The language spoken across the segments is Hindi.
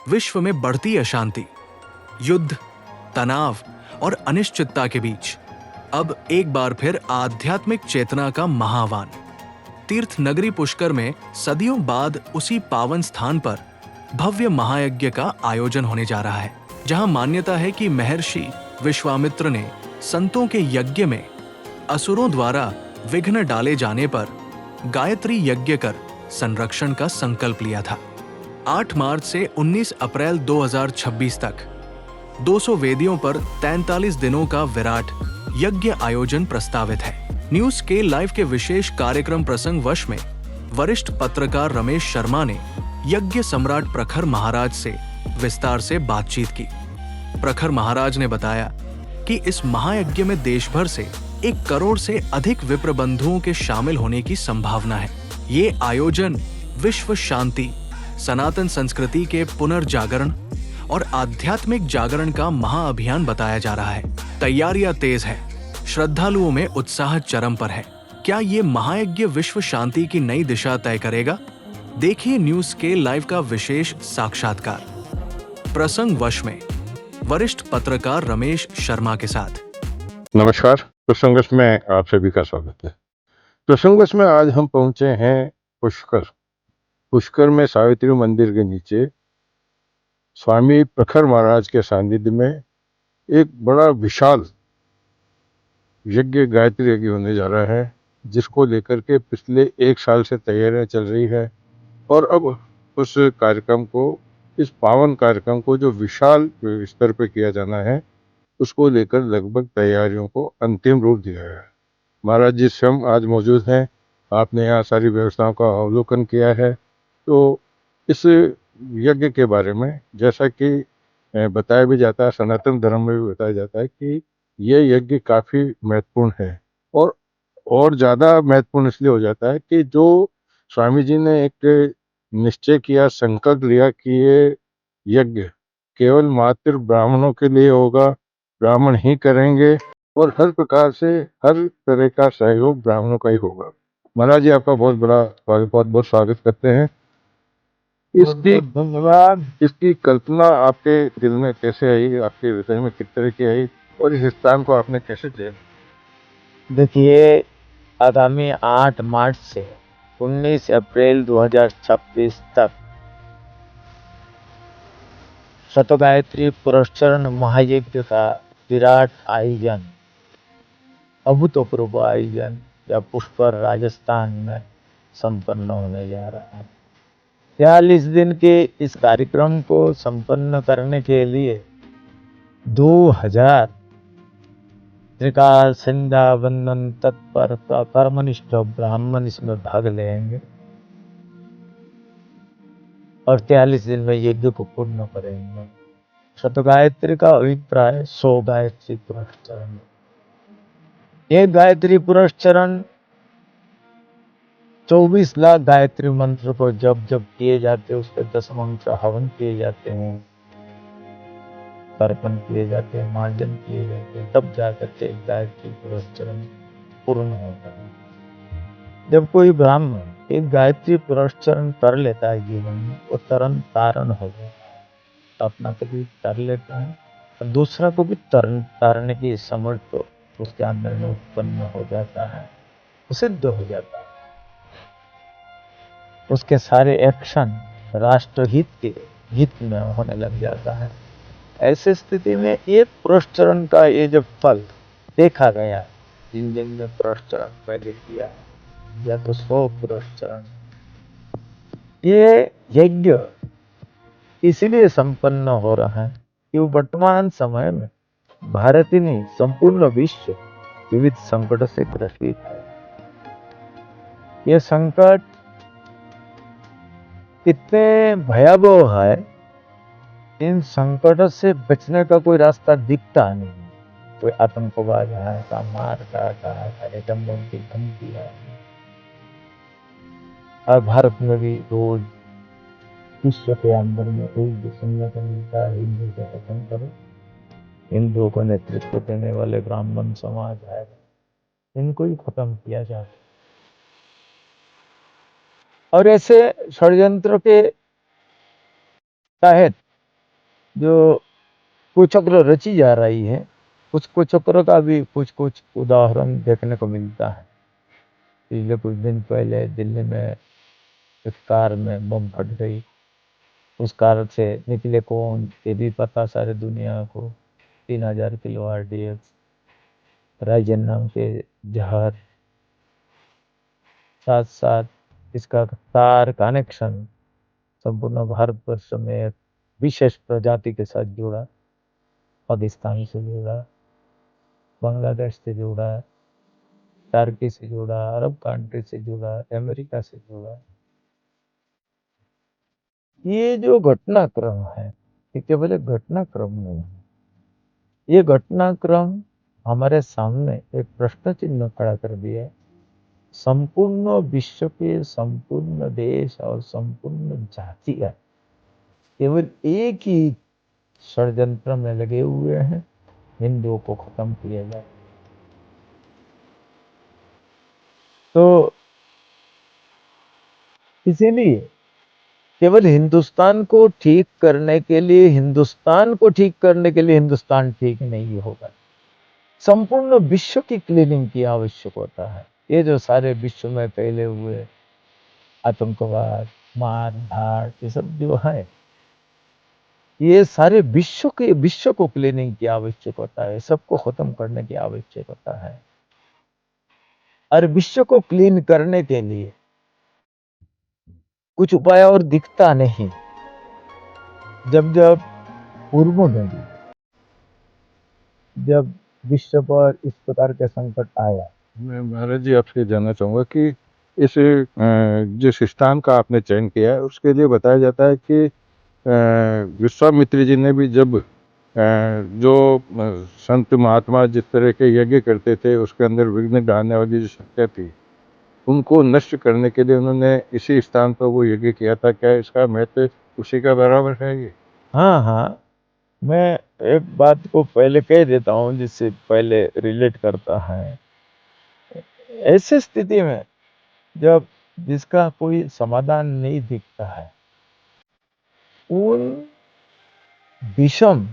विश्व में बढ़ती अशांति, युद्ध, तनाव और अनिश्चितता के बीच अब एक बार फिर आध्यात्मिक चेतना का महाआह्वान। तीर्थ नगरी पुष्कर में सदियों बाद उसी पावन स्थान पर भव्य महायज्ञ का आयोजन होने जा रहा है, जहां मान्यता है कि महर्षि विश्वामित्र ने संतों के यज्ञ में असुरों द्वारा विघ्न डाले जाने पर गायत्री यज्ञ कर संरक्षण का संकल्प लिया था। 8 मार्च से 19 अप्रैल 2026 तक 200 वेदियों पर 43 दिनों का विराट यज्ञ आयोजन प्रस्तावित है। न्यूज के लाइव के विशेष कार्यक्रम प्रसंग वश में वरिष्ठ पत्रकार रमेश शर्मा ने यज्ञ सम्राट प्रखर महाराज से विस्तार से बातचीत की। प्रखर महाराज ने बताया कि इस महायज्ञ में देश भर से 1 करोड़ से अधिक विप्र बंधुओं के शामिल होने की संभावना है। ये आयोजन विश्व शांति, सनातन संस्कृति के पुनर्जागरण और आध्यात्मिक जागरण का महाअभियान बताया जा रहा है। तैयारियां तेज है, श्रद्धालुओं में उत्साह चरम पर है। क्या ये महायज्ञ विश्व शांति की नई दिशा तय करेगा? देखिए न्यूज के लाइव का विशेष साक्षात्कार प्रसंग वश में वरिष्ठ पत्रकार रमेश शर्मा के साथ। नमस्कार, प्रसंगस में आप सभी का स्वागत है। प्रसंगस में आज हम पहुंचे हैं पुष्कर में सावित्री मंदिर के नीचे स्वामी प्रखर महाराज के सानिध्य में एक बड़ा विशाल यज्ञ, गायत्री यज्ञ होने जा रहा है, जिसको लेकर के पिछले 1 साल से तैयारियां चल रही है। और अब उस कार्यक्रम को, इस पावन कार्यक्रम को जो विशाल स्तर पर किया जाना है, उसको लेकर लगभग तैयारियों को अंतिम रूप दिया है। महाराज जी स्वयं आज मौजूद हैं। आपने यहाँ सारी व्यवस्थाओं का अवलोकन किया है। तो इस यज्ञ के बारे में, जैसा कि बताया भी जाता है, सनातन धर्म में भी बताया जाता है कि ये यज्ञ काफ़ी महत्वपूर्ण है। और ज़्यादा महत्वपूर्ण इसलिए हो जाता है कि जो स्वामी जी ने एक निश्चय किया, संकल्प लिया कि ये यज्ञ केवल मात्र ब्राह्मणों के लिए होगा, ब्राह्मण ही करेंगे और हर प्रकार से हर तरह का सहयोग ब्राह्मणों का ही होगा। महाराज जी, आपका बहुत बहुत स्वागत करते हैं। इसकी कल्पना आपके दिल में कैसे आई, आपके विषय में किस तरह की आई और इस स्थान को आपने कैसे लिया? देखिए, आगामी 8 मार्च से 19 अप्रैल 2026 तक शतगायत्री पुरस्चरण महायज्ञ का विराट आयोजन, अभूतपूर्व आयोजन या पुष्कर राजस्थान में संपन्न होने जा रहा है। 43 दिन के इस कार्यक्रम को संपन्न करने के लिए 2000 त्रिकाल संध्या वंदन तत्पर कर्मनिष्ठ ब्राह्मण इसमें भाग लेंगे और 43 दिन में यज्ञ को पूर्ण करेंगे। शतगायत्री का अभिप्राय 100 गायत्री पुरस्चरण। एक गायत्री पुरस्चरण 24 लाख गायत्री मंत्र को जब जब किए जाते हैं, उस पर 10 मंत्र हवन किए जाते हैं, तर्पण किए जाते हैं, मार्जन किए जाते हैं, तब जाकर के गायत्री पुरस्चरण पूर्ण होता है। जब कोई ब्राह्मण एक गायत्री पुरस्चरण कर लेता है जीवन में, वो तरन तारण हो जाता है। तो अपना कभी तर लेता है और दूसरा को भी तारने की समर्थ उसके अंदर में उत्पन्न हो जाता है, सिद्ध हो जाता है। उसके सारे एक्शन राष्ट्रहित के हित में होने लग जाता है। ऐसी स्थिति में ये पुरस्चरण का ये जब फल देखा गया, जिन दिन में पुरस्चरण पहले किया या तो 100 पुरस्चरण, ये यज्ञ इसलिए संपन्न हो रहा है कि वर्तमान समय में भारत ही नहीं, संपूर्ण विश्व विविध संकट से ग्रसित है। ये संकट इतने भयावह है, इन संकट से बचने का कोई रास्ता दिखता नहीं। कोई आतंकवाद है, का मार काटा है, एटम बम की धमकी है, और भारत में भी रोज विश्व के अंदर में एक संगठन का हिंदू को खत्म करो, हिंदुओं को नेतृत्व देने वाले ब्राह्मण समाज है, इनको ही खत्म किया जाए। और ऐसे षड्यंत्र के तहत जो कुचक्र रची जा रही है, उस कुचक्र का भी कुछ कुछ उदाहरण देखने को मिलता है। पिछले कुछ दिन पहले दिल्ली में एक कार में बम फट गई, उस कार से निकले कौन ये भी पता सारे दुनिया को। 3000 किलो RDX, राइजन नाम के जहर, साथ साथ इसका तार कनेक्शन संपूर्ण भारतवर्ष में एक विशेष प्रजाति के साथ जुड़ा, पाकिस्तान से जुड़ा, बांग्लादेश से जुड़ा, टर्की से जुड़ा, अरब कंट्री से जुड़ा, अमेरिका से जुड़ा। ये जो घटनाक्रम है ये केवल एक घटनाक्रम नहीं है, ये घटनाक्रम हमारे सामने एक प्रश्न चिन्ह खड़ा कर दिया है। संपूर्ण विश्व के संपूर्ण देश और संपूर्ण जातियां केवल एक ही षड्यंत्र में लगे हुए हैं, हिंदुओं को खत्म किया जाए। तो इसीलिए केवल हिंदुस्तान को ठीक करने के लिए, हिंदुस्तान को ठीक करने के लिए हिंदुस्तान ठीक नहीं होगा, संपूर्ण विश्व की क्लीनिंग की आवश्यकता है। ये जो सारे विश्व में फैले हुए आतंकवाद, मार धाड़, ये सब जो है, ये सारे विश्व को क्लीनिंग की आवश्यकता है, सबको खत्म करने की आवश्यकता है। और विश्व को क्लीन करने के लिए कुछ उपाय और दिखता नहीं। जब जब पूर्व में भी जब विश्व पर इस प्रकार के संकट आया, मैं महाराज जी आपसे जानना चाहूँगा कि इस जिस स्थान का आपने चयन किया है उसके लिए बताया जाता है कि विश्वामित्र जी ने भी जब जो संत महात्मा जिस तरह के यज्ञ करते थे उसके अंदर विघ्न डालने वाली जो शक्तियाँ थी उनको नष्ट करने के लिए उन्होंने इसी स्थान पर वो यज्ञ किया था। क्या इसका महत्व उसी का बराबर है ये? हाँ हाँ, मैं एक बात को पहले कह देता हूँ जिससे पहले रिलेट करता है। ऐसे स्थिति में जब जिसका कोई समाधान नहीं दिखता है, उन विषम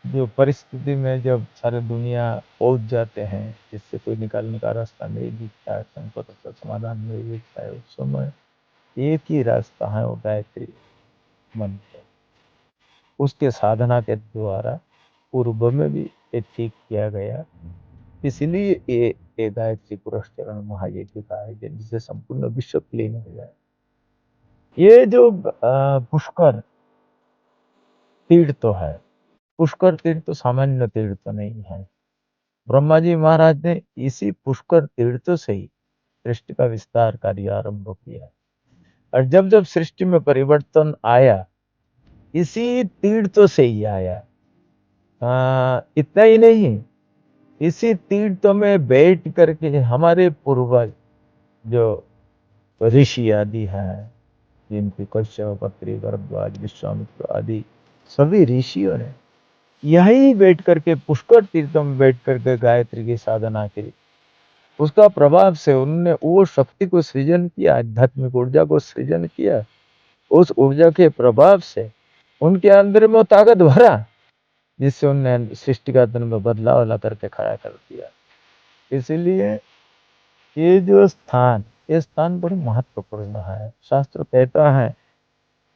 जो परिस्थिति में जब सारे दुनिया पहुंच जाते हैं, जिससे कोई निकालने का रास्ता नहीं दिखता है, संकट का समाधान नहीं दिखता है, उस समय एक ही रास्ता है, वो गायत्री मंत्र। उसके साधना के द्वारा पूर्व में भी ये ठीक किया गया, इसलिए ये गायत्री पुरस्चरण महायज्ञ का है जिससे संपूर्ण विश्व क्लीन हो जाए। ये जो पुष्कर तीर्थ तो है, पुष्कर तीर्थ तो सामान्य तीर्थ तो नहीं है। ब्रह्मा जी महाराज ने इसी पुष्कर तीर्थ से ही सृष्टि का विस्तार कार्य आरंभ किया, और जब जब सृष्टि में परिवर्तन आया इसी तीर्थ से ही आया। इतना ही नहीं, इसी तीर्थ में बैठ करके हमारे पूर्वज जो ऋषि आदि हैं, जिनकी कश्यप, अत्रि, भरद्वाज, विश्वामित्र आदि सभी ऋषियों ने यहीं बैठ करके पुष्कर तीर्थ में बैठ करके गायत्री की साधना की। उसका प्रभाव से उन्होंने वो शक्ति को सृजन किया, आध्यात्मिक ऊर्जा को सृजन किया। उस ऊर्जा के प्रभाव से उनके अंदर में वो ताकत भरा जिससे उन्होंने सृष्टि का तन में बदलाव ला करके खड़ा कर दिया। इसलिए ये जो स्थान, ये स्थान बड़ी महत्वपूर्ण है। शास्त्र कहता है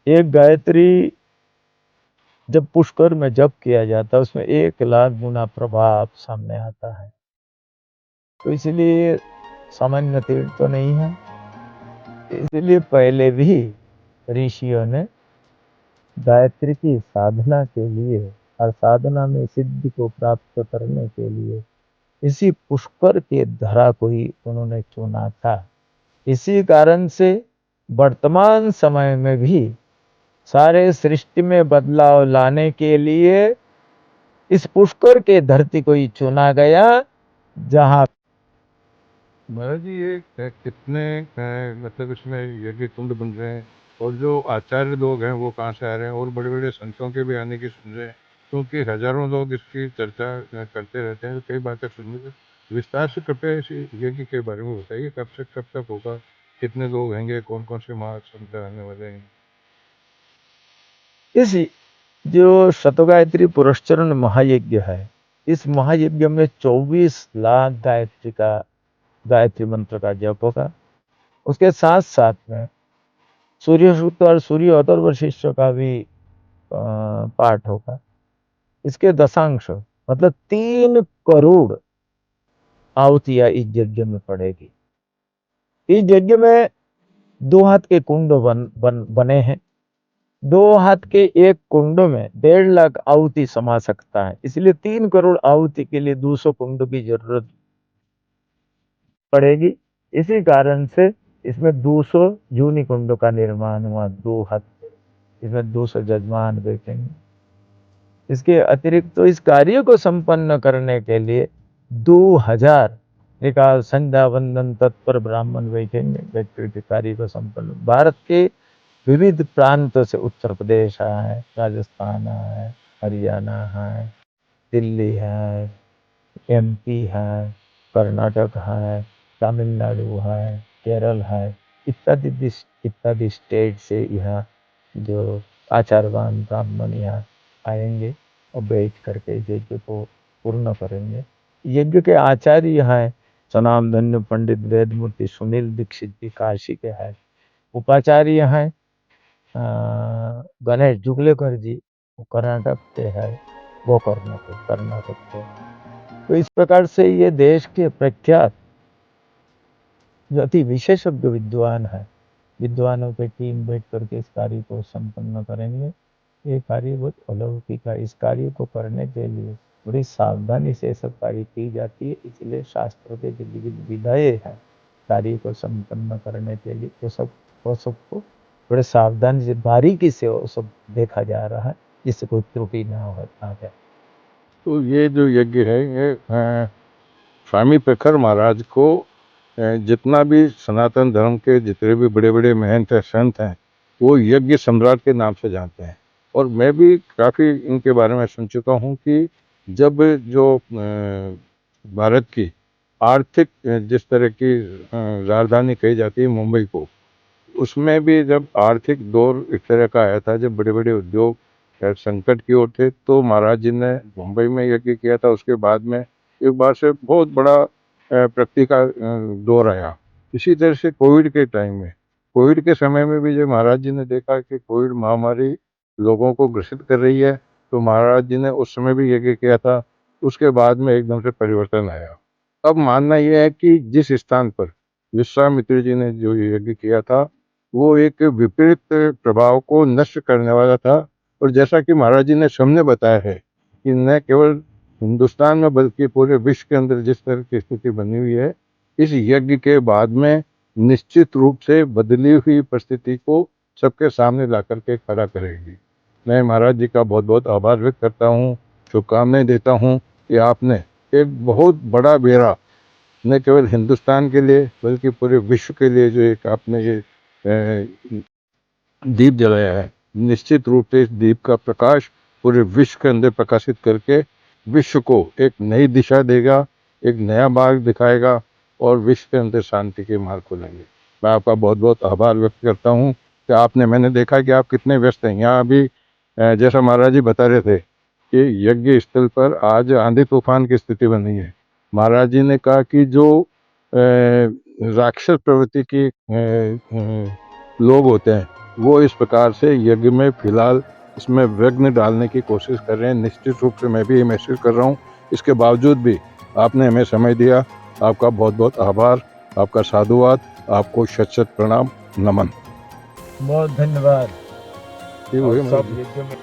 एक गायत्री जब पुष्कर में जप किया जाता है उसमें 1,00,000 गुना प्रभाव सामने आता है। तो इसलिए सामान्य तीर्थ तो नहीं है। इसलिए पहले भी ऋषियों ने गायत्री की साधना के लिए और साधना में सिद्धि को प्राप्त करने के लिए इसी पुष्कर के धरा को ही उन्होंने चुना था। इसी कारण से वर्तमान समय में भी सारे सृष्टि में बदलाव लाने के लिए इस पुष्कर के धरती को ही चुना गया, जहां महाराज जी ये कितने मतलब इसमें यज्ञ कुंड बन रहे हैं और जो आचार्य लोग हैं वो कहाँ से आ रहे हैं और बड़े बड़े संतों के भी आने की सुन रहे हैं, क्योंकि हजारों लोग इसकी चर्चा करते रहते हैं, कई बातें सुनने को। विस्तार से कृपया इस यज्ञ के बारे में बताइए, कब से कब तक होगा, कितने लोग होंगे, कौन कौन से महासंत आने वाले हैं? इस जो शतगायत्री पुरस्चरण महायज्ञ है, इस महायज्ञ में 24 लाख गायत्री मंत्र का जप होगा। उसके साथ साथ में सूर्य सूक्त और सूर्योत्तर वशिष्ठ का भी पाठ होगा। इसके दशांश मतलब 3 करोड़ आहुतियां इस यज्ञ में पड़ेगी। इस यज्ञ में 2 हाथ के कुंड बने हैं। 2 हाथ के एक कुंड में 1.5 लाख आहुति समा सकता है, इसलिए 3 करोड़ आहुति के लिए 200 कुंड की जरूरत पड़ेगी। इसी कारण से इसमें 200 जूनी कुंडों का निर्माण हुआ। 2 हाथ, इसमें 200 जजमान बैठेंगे। इसके अतिरिक्त तो इस कार्य को संपन्न करने के लिए 2000 निकाल संध्या वंदन तत्पर ब्राह्मण बैठेंगे। व्यक्ति कार्य को संपन्न भारत के विविध प्रांतों से, उत्तर प्रदेश है, राजस्थान है, हरियाणा है, दिल्ली है, MP है, कर्नाटक है, तमिलनाडु है, केरल है, इत्यादि स्टेट से यहाँ जो आचार्यवान ब्राह्मण यहाँ आएंगे और बैठ करके यज्ञ को पूर्ण करेंगे। यज्ञ के आचार्य हैं सनामधन्य पंडित वेदमूर्ति सुनील दीक्षित जी, काशी के हैं। उपाचार्य हैं गणेश जुगलेकर जी, वो कर्नाटक के है, वो कर्नाटक के। तो इस प्रकार से ये देश के प्रख्यात जो अति विशेषज्ञ विद्वान है, विद्वानों की टीम बैठ करके इस कार्य को संपन्न करेंगे। ये कार्य बहुत अलौकिक है। इस कार्य को करने के लिए बड़ी सावधानी से सब कार्य की जाती है, इसलिए शास्त्रों के जो विधाएं हैं कार्य को संपन्न करने के लिए वो सबको बड़े सावधानी से, बारीकी से वो सब देखा जा रहा है, जिससे कोई त्रुटि ना हो जाए। तो ये जो यज्ञ है ये स्वामी प्रखर महाराज को जितना भी सनातन धर्म के जितने भी बड़े बड़े महंत संत हैं वो यज्ञ सम्राट के नाम से जानते हैं। और मैं भी काफ़ी इनके बारे में सुन चुका हूँ कि जब जो भारत की आर्थिक जिस तरह की राजधानी कही जाती है मुंबई को, उसमें भी जब आर्थिक दौर इस तरह का आया था, जब बड़े बड़े उद्योग संकट की ओर थे, तो महाराज जी ने मुंबई में यज्ञ किया था। उसके बाद में एक बार से बहुत बड़ा प्रगति का दौर आया। इसी तरह से कोविड के टाइम में, कोविड के समय में भी जब महाराज जी ने देखा कि कोविड महामारी लोगों को ग्रसित कर रही है, तो महाराज जी ने उस समय भी यज्ञ किया था। उसके बाद में एकदम से परिवर्तन आया। अब मानना यह है कि जिस स्थान पर विश्वामित्र जी ने जो यज्ञ किया था वो एक विपरीत प्रभाव को नष्ट करने वाला था। और जैसा कि महाराज जी ने सामने बताया है कि न केवल हिंदुस्तान में बल्कि पूरे विश्व के अंदर जिस तरह की स्थिति बनी हुई है, इस यज्ञ के बाद में निश्चित रूप से बदली हुई परिस्थिति को सबके सामने ला करके खड़ा करेगी। मैं महाराज जी का बहुत बहुत आभार व्यक्त करता हूँ, शुभकामनाएं देता हूँ कि आपने एक बहुत बड़ा बेड़ा न केवल हिंदुस्तान के लिए बल्कि पूरे विश्व के लिए जो एक आपने ये दीप जलाया है, निश्चित रूप से इस दीप का प्रकाश पूरे विश्व के अंदर प्रकाशित करके विश्व को एक नई दिशा देगा, एक नया मार्ग दिखाएगा और विश्व के अंदर शांति के मार्ग खोलेंगे। मैं आपका बहुत बहुत आभार व्यक्त करता हूँ कि आपने, मैंने देखा कि आप कितने व्यस्त हैं। यहाँ अभी जैसा महाराज जी बता रहे थे कि यज्ञ स्थल पर आज आंधी तूफान की स्थिति बनी है। महाराज जी ने कहा कि जो राक्षस प्रवृत्ति की लोग होते हैं वो इस प्रकार से यज्ञ में फिलहाल इसमें विघ्न डालने की कोशिश कर रहे हैं। निश्चित रूप से मैं भी ये महसूस कर रहा हूँ। इसके बावजूद भी आपने हमें समय दिया, आपका बहुत बहुत आभार, आपका साधुवाद, आपको शत शत प्रणाम, नमन। बहुत धन्यवाद। ठीक हो गया। सब यज्ञ में